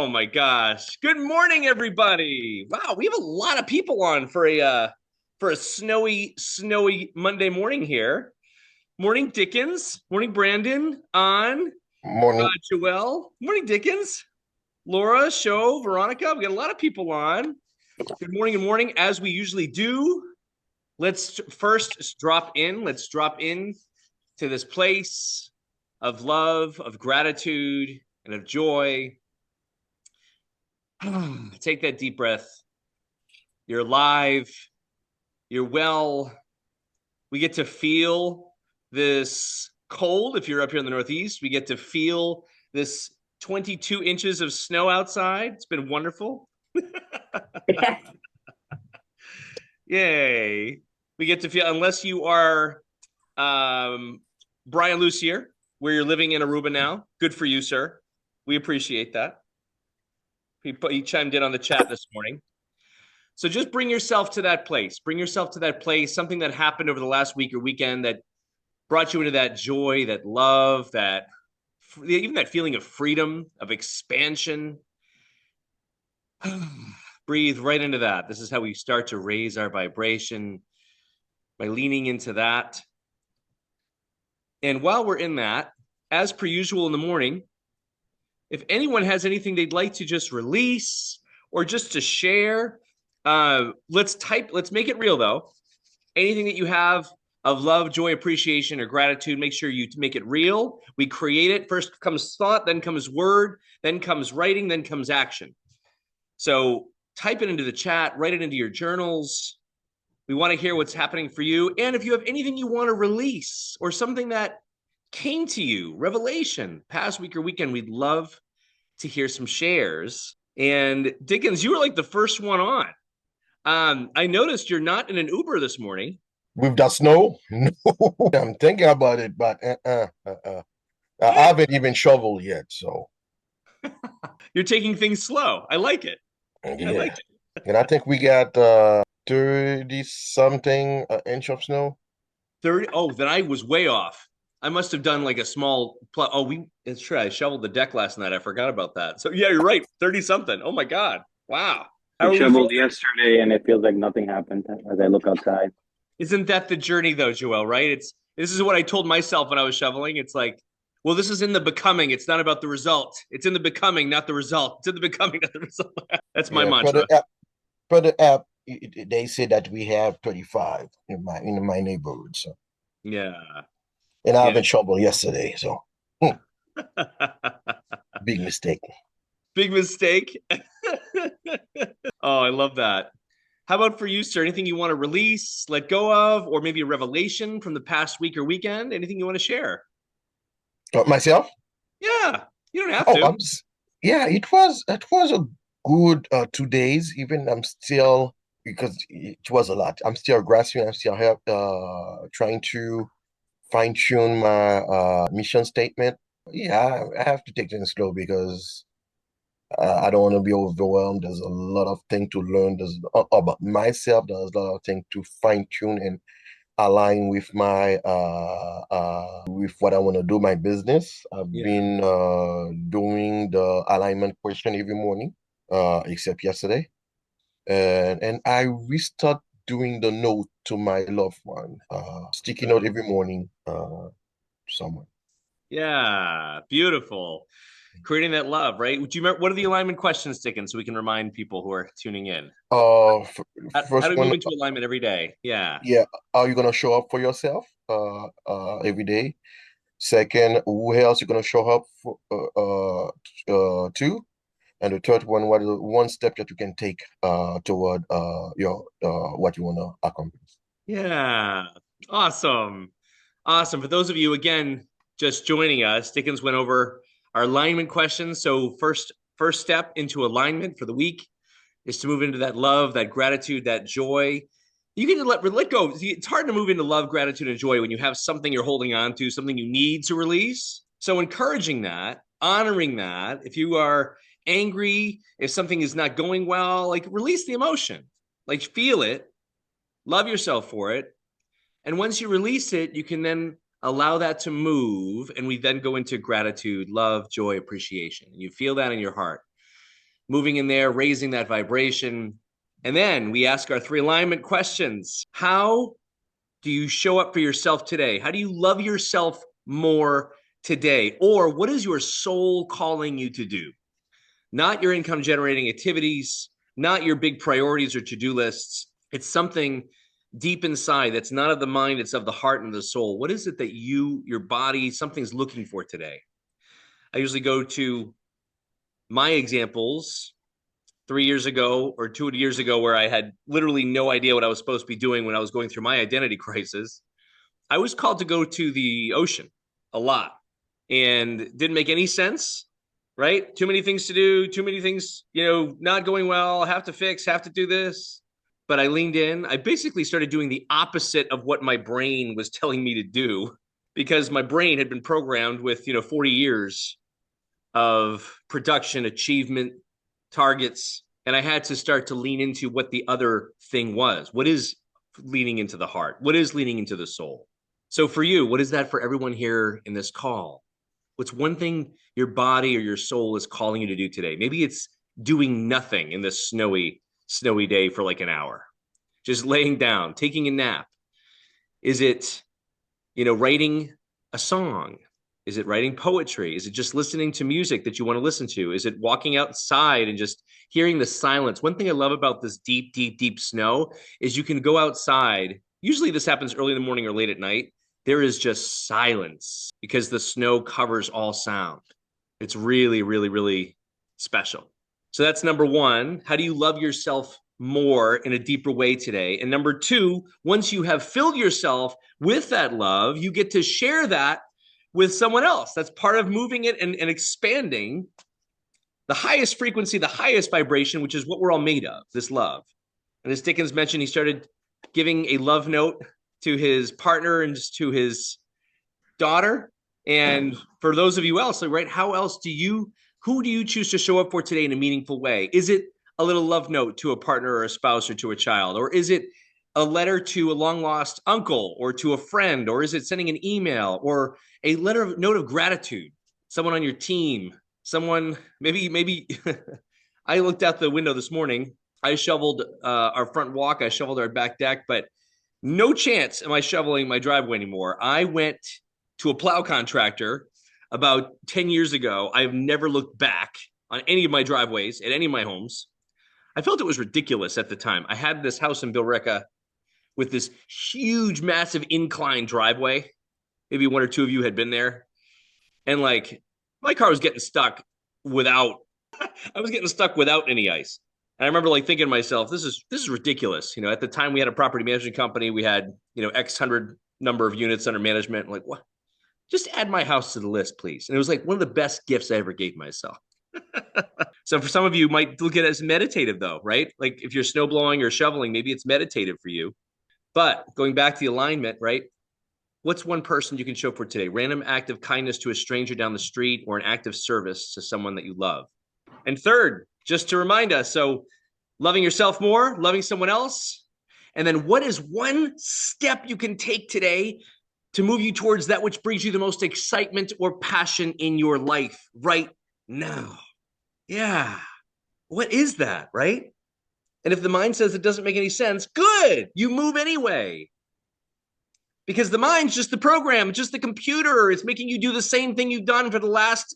Oh my gosh. Good morning, everybody. Wow, we have a lot of people on for a snowy Monday morning here. Morning, Dickens. Morning, Brandon. Morning. Joelle. Morning, Dickens. Laura, Show, Veronica. We got a lot of people on. Good morning, good morning. As we usually do, let's first drop in. Let's drop in to this place of love, of gratitude, and of joy. Take that deep breath. You're alive. You're well. We get to feel this cold. If you're up here in the Northeast, we get to feel this 22 inches of snow outside. It's been wonderful. Yay. We get to feel, unless you are um, Brian Lucier, where you're living in Aruba now. Good for you, sir. We appreciate that. He chimed in on the chat this morning. So just bring yourself to that place. Bring yourself to that place, something that happened over the last week or weekend that brought you into that joy, that love, that even that feeling of freedom, of expansion. Breathe right into that. This is how we start to raise our vibration by leaning into that. And while we're in that, as per usual in the morning, if anyone has anything they'd like to just release or just to share, let's make it real though. Anything that you have of love, joy, appreciation, or gratitude, make sure you make it real. We create it. First comes thought, then comes word, then comes writing, then comes action. So type it into the chat, write it into your journals. We want to hear what's happening for you. And if you have anything you want to release or something that came to you, revelation, past week or weekend, we'd love to hear some shares. And Dickens, you were like the first one on. I noticed you're not in an Uber this morning. With the snow? No, I'm thinking about it, but I haven't even shoveled yet. So You're taking things slow. I like it. I like yeah, it. and I think we got 30 something inch of snow. 30. Oh, then I was way off. I must have done like a small it's true. I shoveled the deck last night. I forgot about that. So yeah, you're right. 30 something. Oh my God. Wow. How I are we feeling? shoveled yesterday and it feels like nothing happened as I look outside. Isn't that the journey though, Joel, right? This is what I told myself when I was shoveling. It's like, well, this is in the becoming. It's not about the result. It's in the becoming, not the result. It's in the becoming, not the result. That's my Yeah, mantra. per the app, they say that we have 35 in my neighborhood. So Yeah. and I Yeah. haven't shoveled yesterday. So big mistake. Big mistake. Oh, I love that. How about for you, sir? Anything you want to release, let go of, or maybe a revelation from the past week or weekend? Anything you want to share? Myself? Yeah, you don't have Oh, to. yeah, it was a good 2 days. Even I'm still because it was a lot. I'm still grasping. I'm still trying to fine tune my mission statement. Yeah, I have to take things slow because I don't want to be overwhelmed. There's a lot of things to learn. There's about myself. There's a lot of things to fine tune and align with my with what I want to do, my business. I've Yeah. been doing the alignment question every morning, except yesterday. And I restart doing the note to my loved one, sticky note every morning, somewhere. Yeah. Beautiful. Creating that love, right? Do you remember what are the alignment questions, Dickens, so we can remind people who are tuning in? How First do we move one, into alignment every day? Yeah. yeah, are you gonna show up for yourself every day? Second, who else you gonna show up for to? And the third one, what is one step that you can take toward your what you wanna accomplish? Yeah. Awesome. Awesome. For those of you, again, just joining us, Dickens went over our alignment questions. So first step into alignment for the week is to move into that love, that gratitude, that joy. You can let go. It's hard to move into love, gratitude, and joy when you have something you're holding on to, something you need to release. So encouraging that, honoring that. If you are angry, if something is not going well, like release the emotion, like feel it, love yourself for it. And once you release it, you can then allow that to move. And we then go into gratitude, love, joy, appreciation. And you feel that in your heart. moving in there, raising that vibration. And then we ask our 3 alignment questions. How do you show up for yourself today? How do you love yourself more today? Or what is your soul calling you to do? Not your income generating activities, not your big priorities or to-do lists. It's something deep inside that's not of the mind, it's of the heart and the soul. What is it that your body, something's looking for today? I usually go to my examples 3 years ago or 2 years ago, where I had literally no idea what I was supposed to be doing when I was going through my identity crisis. I was called to go to the ocean a lot and didn't make any sense, right? Too many things to do, too many things, not going well, have to fix, have to do this. But I leaned in. I basically started doing the opposite of what my brain was telling me to do, because my brain had been programmed with, 40 years of production, achievement, targets, and I had to start to lean into what the other thing was. What is leaning into the heart? What is leaning into the soul? So for you, what is that for everyone here in this call? What's one thing your body or your soul is calling you to do today? Maybe it's doing nothing in this snowy day for like an hour, just laying down, taking a nap. Is it, writing a song? Is it writing poetry? Is it just listening to music that you want to listen to? Is it walking outside and just hearing the silence? One thing I love about this deep, deep, deep snow is you can go outside. Usually this happens early in the morning or late at night. There is just silence because the snow covers all sound. It's really, really, really special. So that's number 1. How do you love yourself more in a deeper way today? And number 2, once you have filled yourself with that love, you get to share that with someone else. That's part of moving it and expanding the highest frequency, the highest vibration, which is what we're all made of, this love. And as Dickens mentioned, he started giving a love note to his partner and just to his daughter. And for those of you else, right, who do you choose to show up for today in a meaningful way? Is it a little love note to a partner or a spouse or to a child? Or is it a letter to a long lost uncle or to a friend? Or is it sending an email or a note of gratitude? Someone on your team, someone, maybe I looked out the window this morning. I shoveled our front walk. I shoveled our back deck, but no chance am I shoveling my driveway anymore. I went to a plow contractor about 10 years ago. I've never looked back on any of my driveways at any of my homes. I felt it was ridiculous at the time. I had this house in Billerica with this huge, massive incline driveway. Maybe 1 or 2 of you had been there. And like, my car was getting stuck without any ice. And I remember like thinking to myself, this is ridiculous. At the time we had a property management company. We had, X hundred number of units under management. I'm like, what? Just add my house to the list, please. And it was like one of the best gifts I ever gave myself. So for some of you, might look at it as meditative though, right? Like if you're snow blowing or shoveling, maybe it's meditative for you. But going back to the alignment, right? What's one person you can show for today? Random act of kindness to a stranger down the street, or an act of service to someone that you love. And third, just to remind us, so loving yourself more, loving someone else. And then what is one step you can take today to move you towards that which brings you the most excitement or passion in your life right now? Yeah. What is that, right? And if the mind says it doesn't make any sense, good, you move anyway. Because the mind's just the program, it's just the computer. It's making you do the same thing you've done for the last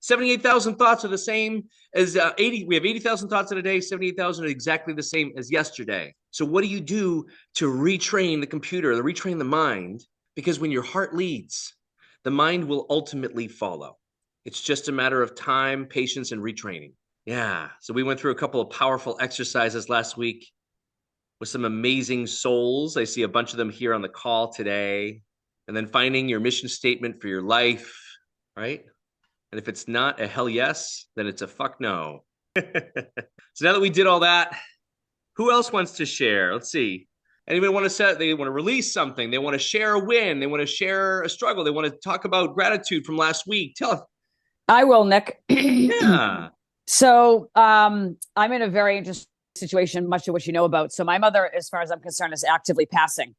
78,000 thoughts are the same as 80. We have 80,000 thoughts in a day. 78,000 are exactly the same as yesterday. So what do you do to retrain the computer, to retrain the mind? Because when your heart leads, the mind will ultimately follow. It's just a matter of time, patience, and retraining. Yeah. So we went through a couple of powerful exercises last week with some amazing souls. I see a bunch of them here on the call today. And then finding your mission statement for your life, right? And if it's not a hell yes, then it's a fuck no. So now that we did all that, who else wants to share? Let's see. Anybody want to set, they want to release something. They want to share a win. They want to share a struggle. They want to talk about gratitude from last week. Tell us. I will, Nick. Yeah. So I'm in a very interesting situation, much of what you know about. So my mother, as far as I'm concerned, is actively passing.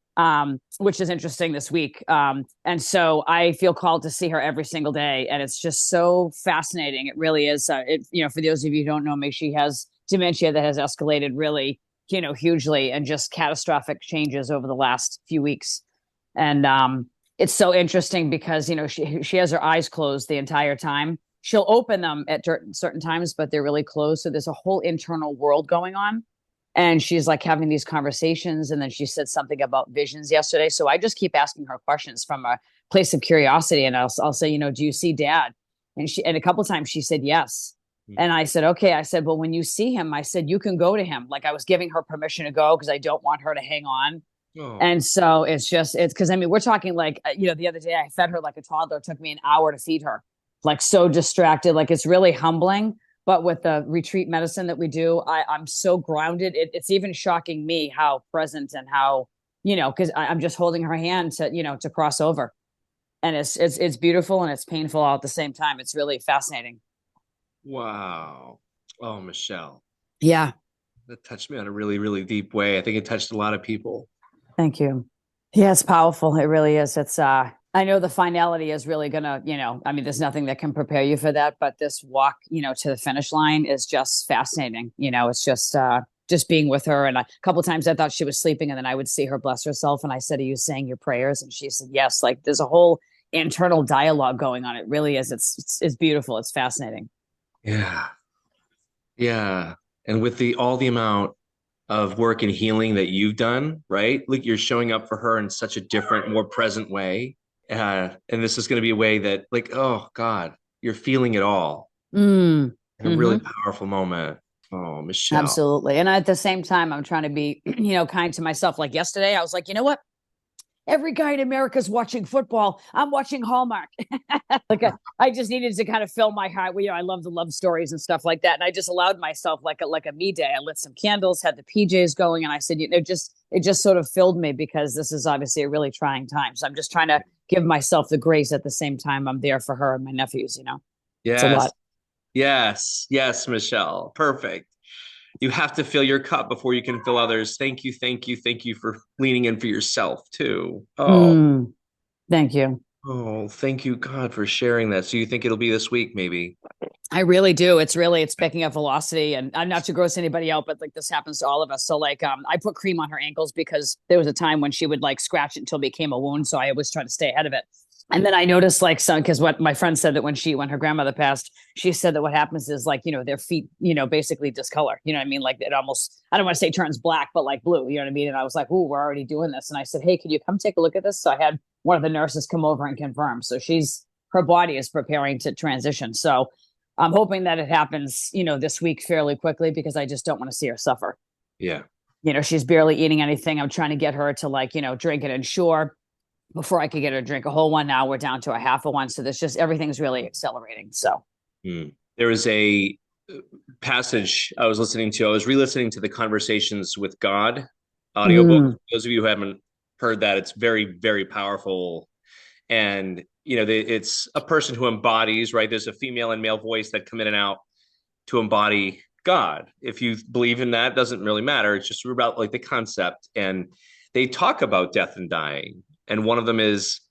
which is interesting this week. And so I feel called to see her every single day, and it's just so fascinating. It really is. For those of you who don't know me, she has dementia that has escalated really, hugely, and just catastrophic changes over the last few weeks. And it's so interesting because she has her eyes closed the entire time. She'll open them at certain times, but they're really closed. So there's a whole internal world going on. And she's like having these conversations. And then she said something about visions yesterday. So I just keep asking her questions from a place of curiosity. And I'll say, do you see dad? And a couple of times she said yes. And I said, okay. I said, well, when you see him, I said, you can go to him. Like I was giving her permission to go because I don't want her to hang on. Oh. And so it's because, we're talking like, the other day I fed her like a toddler. It took me an hour to feed her, like so distracted. Like it's really humbling. But with the retreat medicine that we do, I'm so grounded. It's even shocking me how present and how, because I'm just holding her hand to cross over. And it's beautiful and it's painful all at the same time. It's really fascinating. Wow. Oh, Michelle. Yeah. That touched me on a really, really deep way. I think it touched a lot of people. Thank you. Yeah, it's powerful. It really is. I know the finality is really gonna, there's nothing that can prepare you for that, but this walk, to the finish line is just fascinating. It's just being with her. And a couple of times I thought she was sleeping and then I would see her bless herself. And I said, are you saying your prayers? And she said, yes. Like there's a whole internal dialogue going on. It really is. It's beautiful. It's fascinating. Yeah. Yeah. And with all the amount of work and healing that you've done, right? Like you're showing up for her in such a different, more present way. And this is going to be a way that like, oh God, you're feeling it all in a really powerful moment. Oh, Michelle. Absolutely. And at the same time, I'm trying to be, kind to myself. Like yesterday, I was like, you know what? Every guy in America is watching football. I'm watching Hallmark. I just needed to kind of fill my heart. I love the love stories and stuff like that. And I just allowed myself like a me day. I lit some candles, had the PJs going. And I said, it just sort of filled me because this is obviously a really trying time. So I'm just trying to give myself the grace at the same time I'm there for her and my nephews, Yes. It's a lot. Yes. Yes, Michelle. Perfect. You have to fill your cup before you can fill others. Thank you. Thank you. Thank you for leaning in for yourself too. Oh, thank you. Oh, thank you, God, for sharing that. So you think it'll be this week, maybe? I really do. It's picking up velocity, and I'm not to gross anybody out, but like this happens to all of us. So like, I put cream on her ankles because there was a time when she would like scratch it until it became a wound. So I always try to stay ahead of it. And then I noticed like because what my friend said that when her grandmother passed, she said that what happens is like, their feet, basically discolor, you know what I mean? Like it almost, I don't want to say turns black, but like blue, you know what I mean? And I was like, ooh, we're already doing this. And I said, hey, could you come take a look at this? So I had one of the nurses come over and confirm. So her body is preparing to transition. So I'm hoping that it happens, this week fairly quickly because I just don't want to see her suffer. Yeah. She's barely eating anything. I'm trying to get her to like, drink it. And sure, before I could get her to drink a whole one, now we're down to a half of one. So everything's really accelerating. So there was a passage I was listening to. I was re-listening to the Conversations with God audiobook. Those of you who haven't heard that, it's very, very powerful. And, it's a person who embodies, right? There's a female and male voice that come in and out to embody God. If you believe in that, it doesn't really matter. It's just about like the concept. And they talk about death and dying. And one of them is,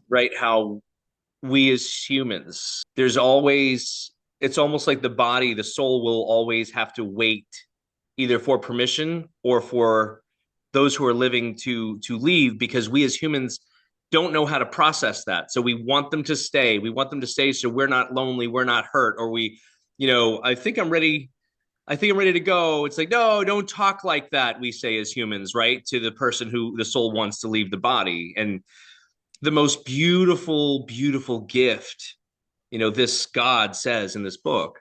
right, how we as humans, it's almost like the soul will always have to wait either for permission or for those who are living to leave, because we as humans don't know how to process that. So we want them to stay. We want them to stay so we're not lonely, we're not hurt, or I think I'm ready to go. It's like, no, don't talk like that, we say as humans, right? To the person who the soul wants to leave the body. And the most beautiful, beautiful gift, this God says in this book,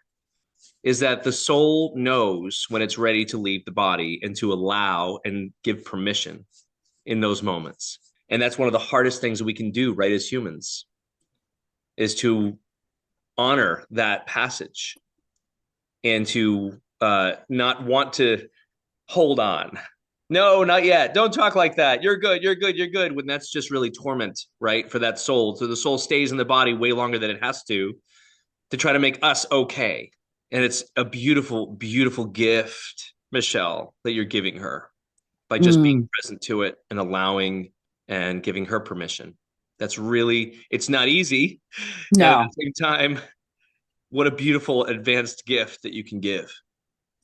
is that the soul knows when it's ready to leave the body and to allow and give permission in those moments. And that's one of the hardest things that we can do, right, as humans, is to honor that passage and to not want to hold on. No, not yet. Don't talk like that. You're good. You're good. You're good. When that's just really torment, right, for that soul. So the soul stays in the body way longer than it has to try to make us okay. And it's a beautiful, beautiful gift, Michelle, that you're giving her. by just being Mm, present to it and allowing and giving her permission. That's really, it's not easy. And at no, the same time, what a beautiful advanced gift that you can give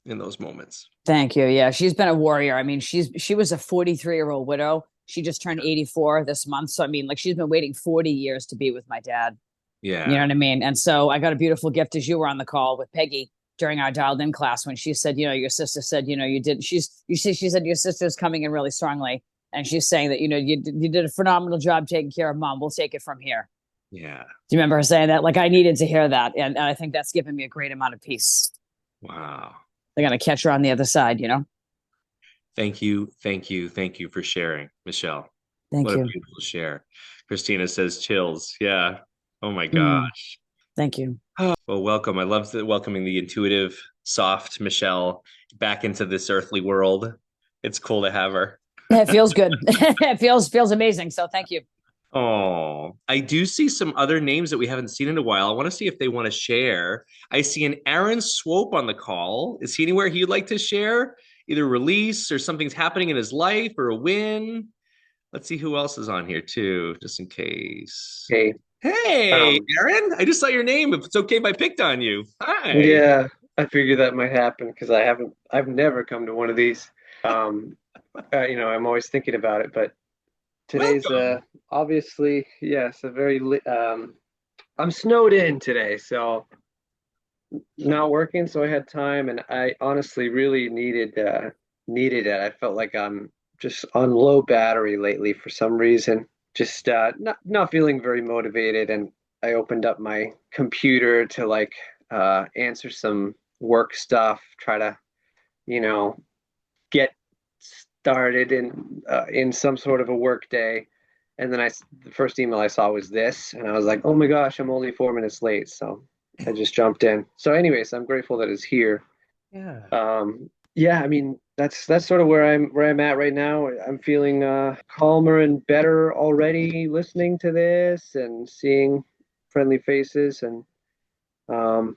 in those moments. thank you. Yeah, she's been a warrior. I mean, she was a 43-year-old widow. She just turned 84 this month. So I mean, like she's been waiting 40 years to be with my dad. You know Yeah. what I mean? And so I got a beautiful gift as you were on the call with Peggy during our dialed in class when she said, your sister said, you did. She said your sister's coming in really strongly, and she's saying that you did a phenomenal job taking care of mom. We'll take it from here. Yeah. Do you remember her saying that? Like I needed to hear that, and I think that's given me a great amount of peace. Wow. They're gonna catch her on the other side. Thank you. Thank you. Thank you for sharing, Michelle. Thank What a you. beautiful share. Christina says chills. Yeah. Oh my Mm, gosh. thank you. Well, welcome. I love welcoming the intuitive, soft Michelle back into this earthly world. It's cool to have her. Yeah, it feels good. It feels amazing. So thank you. Oh, I do see some other names that we haven't seen in a while. I want to see if they want to share. I see an Aaron Swope on the call. Is he anywhere he'd like to share? Either release or something's happening in his life or a win. Let's see who else is on here too, just in case. Hey, Hey, um, Aaron, I just saw your name. If it's okay if I picked on you. Hi. yeah, I figured that might happen because I've never come to one of these. Um, I'm always thinking about it, but today's Welcome. obviously, yes, I'm snowed in today, so not working, so I had time, and I honestly really needed it. I felt like I'm just on low battery lately for some reason. Just not feeling very motivated, and I opened up my computer to like answer some work stuff, try to, you know, get started in some sort of a work day. And then the first email I saw was this, and I was like, oh my gosh, I'm only 4 minutes late. So I just jumped in. So, anyways, I'm grateful that it's here. Yeah. Yeah, I mean that's sort of where I'm at right now. I'm feeling calmer and better already listening to this and seeing friendly faces, and um,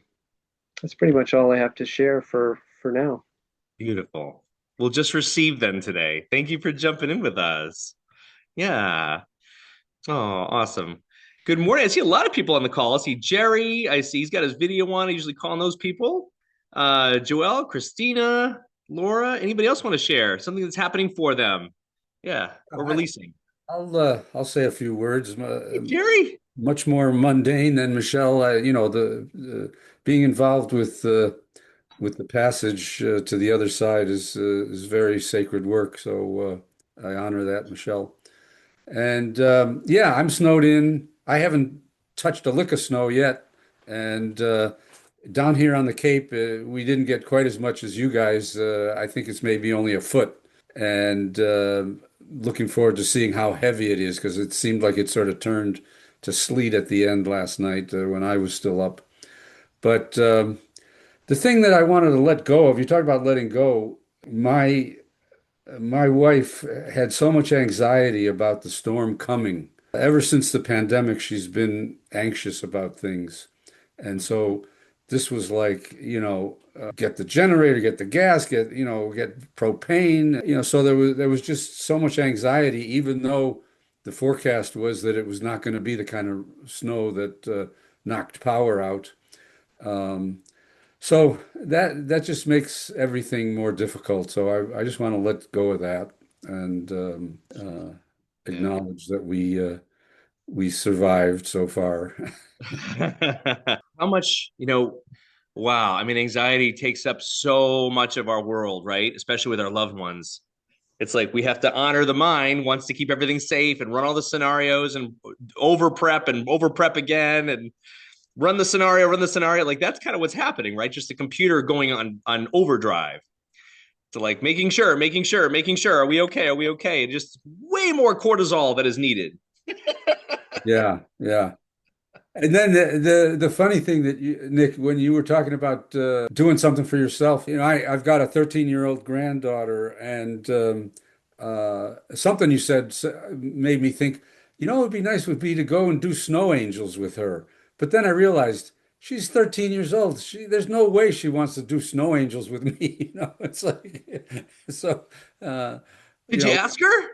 that's pretty much all I have to share for now. Beautiful. We'll just receive them today. Thank you for jumping in with us. Yeah. Oh, awesome. Good morning. I see a lot of people on the call. I see Jerry. I see he's got his video on. I usually call on those people. Joelle, Christina, Laura. Anybody else want to share something that's happening for them? Yeah, or I, releasing. I'll say a few words. Hey, Jerry. Much more mundane than Michelle. The being involved with the passage to the other side is very sacred work. So I honor that, Michelle. And yeah, I'm snowed in. I haven't touched a lick of snow yet. And down here on the Cape, we didn't get quite as much as you guys. I think it's maybe only a foot. And looking forward to seeing how heavy it is because it seemed like it sort of turned to sleet at the end last night when I was still up. But the thing that I wanted to let go of, you talk about letting go. My wife had so much anxiety about the storm coming. Ever since the pandemic, she's been anxious about things. And so this was like, get the generator, get the gas, get propane, so there was just so much anxiety, even though the forecast was that it was not going to be the kind of snow that knocked power out. Um, so that just makes everything more difficult. So I just want to let go of that and Yeah. acknowledge that we survived so far. How much, wow. I mean, anxiety takes up so much of our world, right? Especially with our loved ones. It's like we have to honor the mind, wants to keep everything safe and run all the scenarios and over prep again and run the scenario. Like that's kind of what's happening, right? Just the computer going on overdrive to like making sure. Are we okay? Are we okay? And just way more cortisol that is needed. Yeah, yeah. And then the funny thing that Nick, when you were talking about doing something for yourself, I've got a 13-year-old granddaughter, and something you said made me think, it would be nice would be to go and do snow angels with her. But then I realized she's 13 years old. There's no way she wants to do snow angels with me. It's like so. Did You you know, ask her?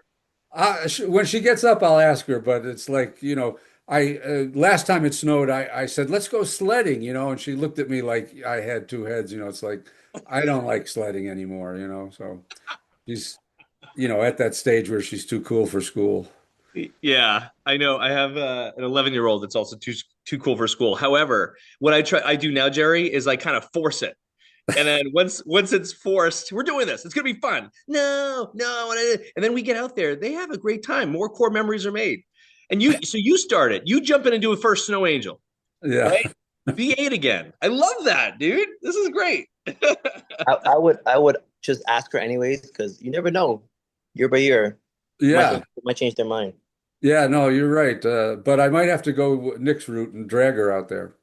when she gets up, I'll ask her, but it's like, I last time it snowed, I said, let's go sledding, and she looked at me like I had two heads, it's like I don't like sledding anymore, so she's, at that stage where she's too cool for school. Yeah, I know. I have an 11-year-old that's also too cool for school. However, what I do now, Jerry, is I kind of force it. And then once it's forced, we're doing this. It's gonna be fun. No, no, and then we get out there. They have a great time. More core memories are made. And so you start it. You jump in and do a first snow angel, Yeah. right? Be eight again. I love that, dude. This is great. I would just ask her anyways, because you never know. Year by year, Yeah. might change their mind. Yeah, no, you're right. But I might have to go Nick's route and drag her out there.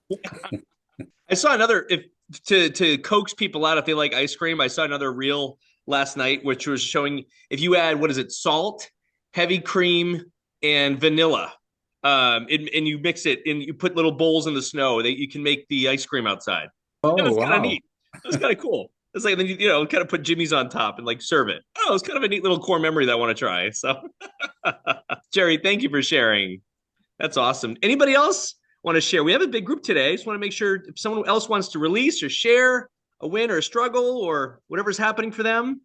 I saw another if to coax people out if they like ice cream. I saw another reel last night which was showing if you add what is it, salt, heavy cream, and vanilla, and you mix it and you put little bowls in the snow that you can make the ice cream outside. It Oh, was kind of wow. neat. It was kind of cool. It's like then kind of put Jimmy's on top and like serve it. Oh, it's kind of a neat little core memory that I want to try. So, Jerry, thank you for sharing. That's awesome. Anybody else want to share? We have a big group today. Just want to make sure if someone else wants to release or share a win or a struggle or whatever's happening for them.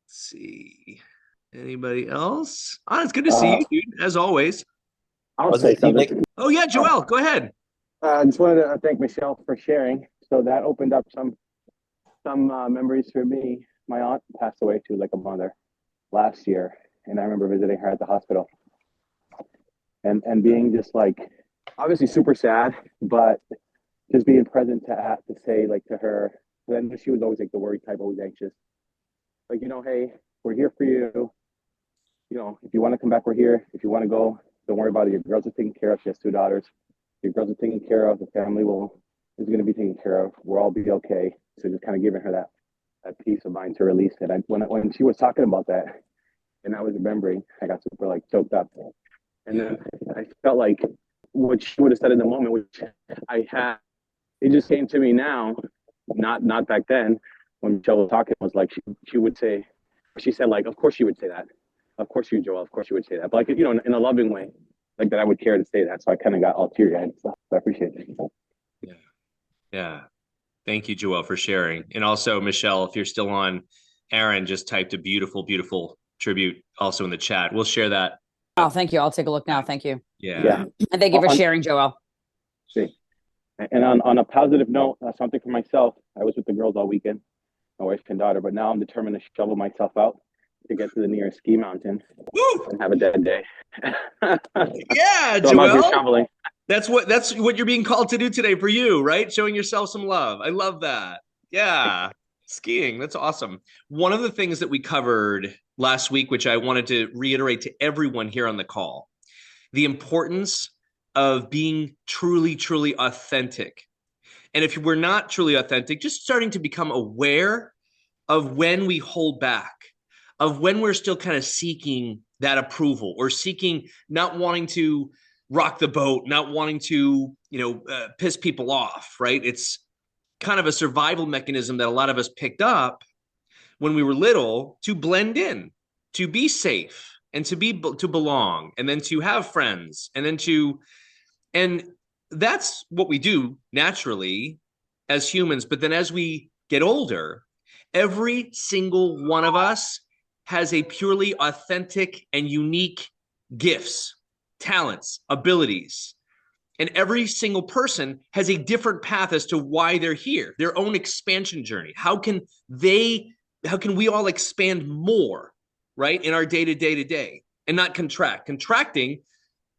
Let's see. Anybody else? Oh, it's good to see you, dude, as always. I'll say something. Oh, yeah, Joel, go ahead. I just wanted to thank Michelle for sharing. So that opened up some memories for me. My aunt passed away too, like a mother, last year, and I remember visiting her at the hospital, and being just like obviously super sad, but just being present to say like to her. Then she was always like the worried type, always anxious. Like hey, we're here for you. If you want to come back, we're here. If you want to go, don't worry about it. Your girls are taken care of. She has two daughters. Your girls are taken care of. The family is going to be taken care of. We'll all be okay. So just kind of giving her that peace of mind to release it. When she was talking about that, and I was remembering, I got super like choked up, and then I felt like what she would have said in the moment, which I had, it just came to me now, not back then when Michelle was talking, was like she would say, she said like, of course she would say that, of course you, Joel, of course you would say that, but like in a loving way, like that I would care to say that. So I kind of got all teary eyed. So I appreciate it. Yeah. Yeah. Thank you, Joel, for sharing. And also, Michelle, if you're still on, Aaron just typed a beautiful, beautiful tribute also in the chat. We'll share that. Oh, thank you. I'll take a look now. Thank you. Yeah. And thank you for sharing, Joel. See. And on a positive note, something for myself, I was with the girls all weekend, my wife and daughter, but now I'm determined to shovel myself out to get to the nearest ski mountain. Woo! And have a dead day. Yeah, so Joel. I'm out here shoveling. That's what you're being called to do today for you, right? Showing yourself some love. I love that. Yeah. Skiing. That's awesome. One of the things that we covered last week, which I wanted to reiterate to everyone here on the call, the importance of being truly, truly authentic. And if we're not truly authentic, just starting to become aware of when we hold back, of when we're still kind of seeking that approval or seeking, not wanting to rock the boat, not wanting to, piss people off, right? It's kind of a survival mechanism that a lot of us picked up when we were little to blend in, to be safe, and to belong, and then to have friends, and that's what we do naturally as humans. But then as we get older, every single one of us has a purely authentic and unique gifts, talents, abilities. And every single person has a different path as to why they're here, their own expansion journey. How can we all expand more, right, in our day and not contract? Contracting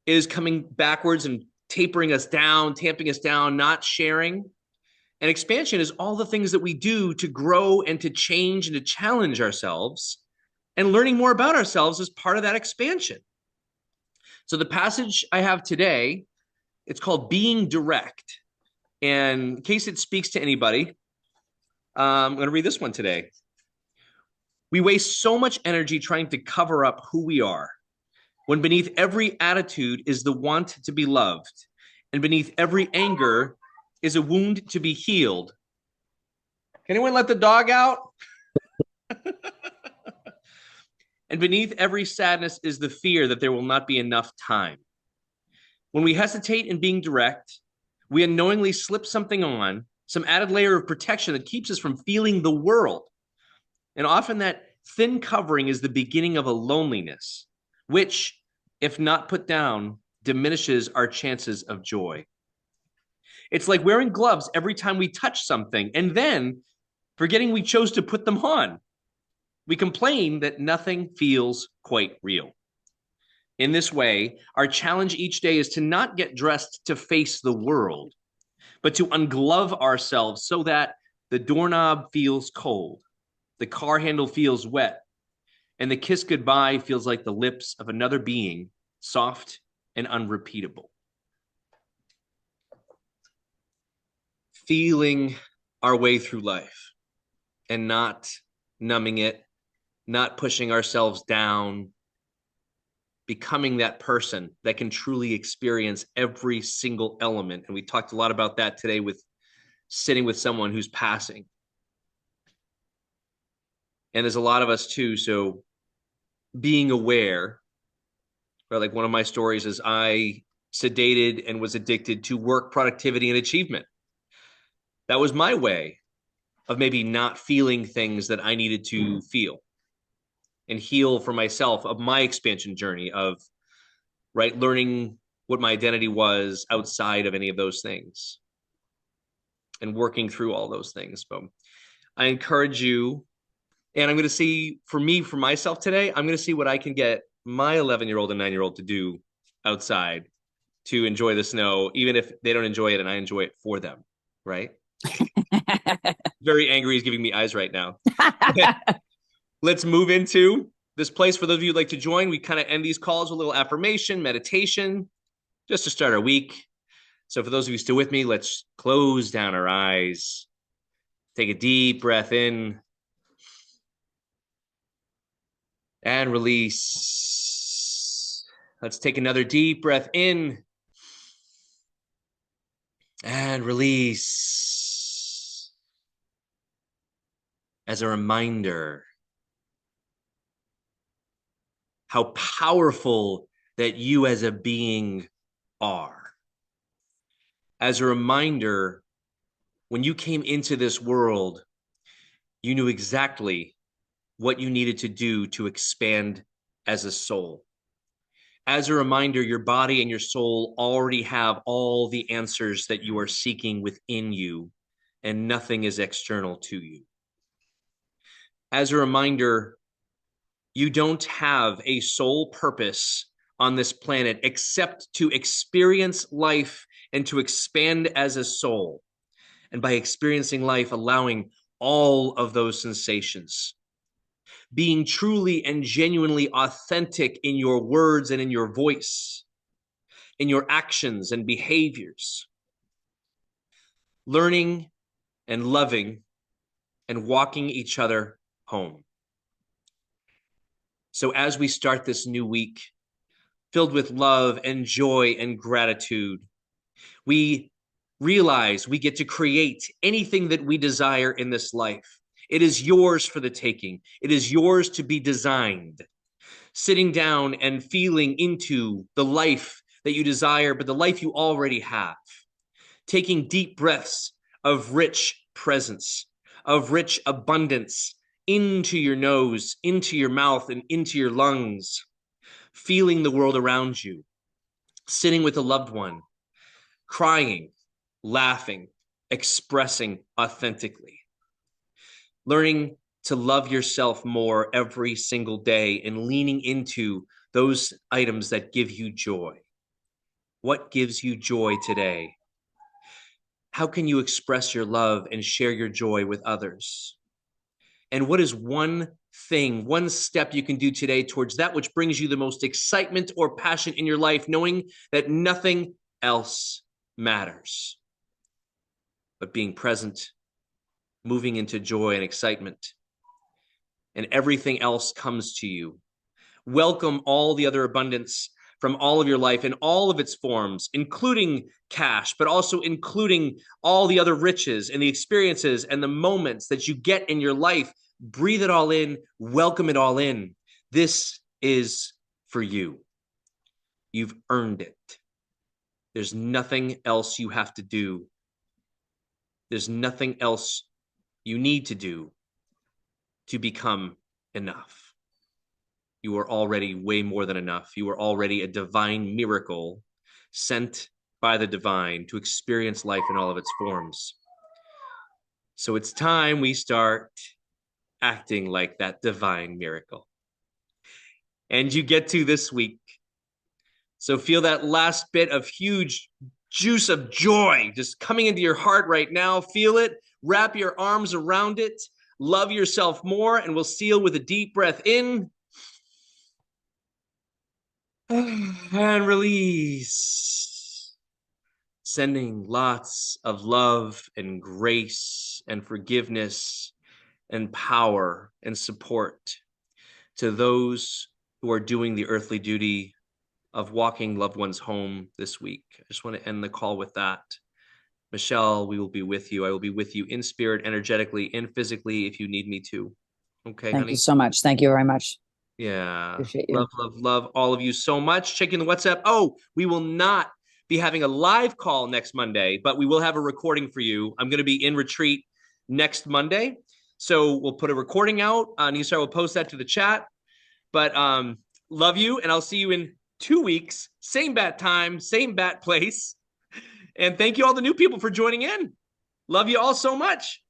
is coming backwards and tamping us down, not sharing. And expansion is all the things that we do to grow and to change and to challenge ourselves, and learning more about ourselves is part of that expansion. So the passage I have today, it's called Being Direct. And in case it speaks to anybody, I'm going to read this one today. We waste so much energy trying to cover up who we are, when beneath every attitude is the want to be loved, and beneath every anger is a wound to be healed. Can anyone let the dog out? And beneath every sadness is the fear that there will not be enough time. When we hesitate in being direct, we unknowingly slip something on, some added layer of protection that keeps us from feeling the world. And often that thin covering is the beginning of a loneliness, which, if not put down, diminishes our chances of joy. It's like wearing gloves every time we touch something and then forgetting we chose to put them on. We complain that nothing feels quite real. In this way, our challenge each day is to not get dressed to face the world, but to unglove ourselves so that the doorknob feels cold, the car handle feels wet, and the kiss goodbye feels like the lips of another being, soft and unrepeatable. Feeling our way through life and not numbing it, not pushing ourselves down, becoming that person that can truly experience every single element. And we talked a lot about that today with sitting with someone who's passing. And there's a lot of us too. So being aware, right? Like one of my stories is I sedated and was addicted to work, productivity, and achievement. That was my way of maybe not feeling things that I needed to feel and heal for myself of my expansion journey of, right, learning what my identity was outside of any of those things and working through all those things. But I encourage you, and I'm going to see, for me, for myself today, I'm going to see what I can get my 11-year-old and 9-year-old to do outside to enjoy the snow, even if they don't enjoy it and I enjoy it for them, right? Very angry. He's giving me eyes right now. Let's move into this place. For those of you who'd like to join, we kind of end these calls with a little affirmation, meditation, just to start our week. So for those of you still with me, let's close down our eyes. Take a deep breath in and release. Let's take another deep breath in and release. As a reminder, how powerful that you as a being are. As a reminder, when you came into this world, you knew exactly what you needed to do to expand as a soul. As a reminder, your body and your soul already have all the answers that you are seeking within you, and nothing is external to you. As a reminder, you don't have a sole purpose on this planet except to experience life and to expand as a soul. And by experiencing life, allowing all of those sensations, being truly and genuinely authentic in your words and in your voice, in your actions and behaviors, learning and loving and walking each other home. So as we start this new week, filled with love and joy and gratitude, we realize we get to create anything that we desire in this life. It is yours for the taking. It is yours to be designed. Sitting down and feeling into the life that you desire, but the life you already have. Taking deep breaths of rich presence, of rich abundance into your nose, into your mouth, and into your lungs. Feeling the world around you. Sitting with a loved one. Crying, laughing, expressing authentically. Learning to love yourself more every single day and leaning into those items that give you joy. What gives you joy today? How can you express your love and share your joy with others? And what is one thing, one step you can do today towards that which brings you the most excitement or passion in your life, knowing that nothing else matters, but being present, moving into joy and excitement, and everything else comes to you. Welcome all the other abundance from all of your life in all of its forms, including cash, but also including all the other riches and the experiences and the moments that you get in your life. Breathe it all in, welcome it all in. This is for you. You've earned it. There's nothing else you have to do. There's nothing else you need to do to become enough. You are already way more than enough. You are already a divine miracle sent by the divine to experience life in all of its forms. So it's time we start acting like that divine miracle. And you get to this week. So feel that last bit of huge juice of joy just coming into your heart right now. Feel it. Wrap your arms around it. Love yourself more, and we'll seal with a deep breath in and release. Sending lots of love and grace and forgiveness and power and support to those who are doing the earthly duty of walking loved ones home this week. I just want to end the call with that. Michelle, we will be with you. I will be with you in spirit, energetically, and physically if you need me to. Okay, Thank honey? you so much. Thank you very much. Yeah. Appreciate you. Love, love, love all of you so much. Check in the WhatsApp. Oh, we will not be having a live call next Monday, but we will have a recording for you. I'm going to be in retreat next Monday. So we'll put a recording out. Nisar will post that to the chat. But love you, and I'll see you in 2 weeks. Same bat time, same bat place. And thank you all the new people for joining in. Love you all so much.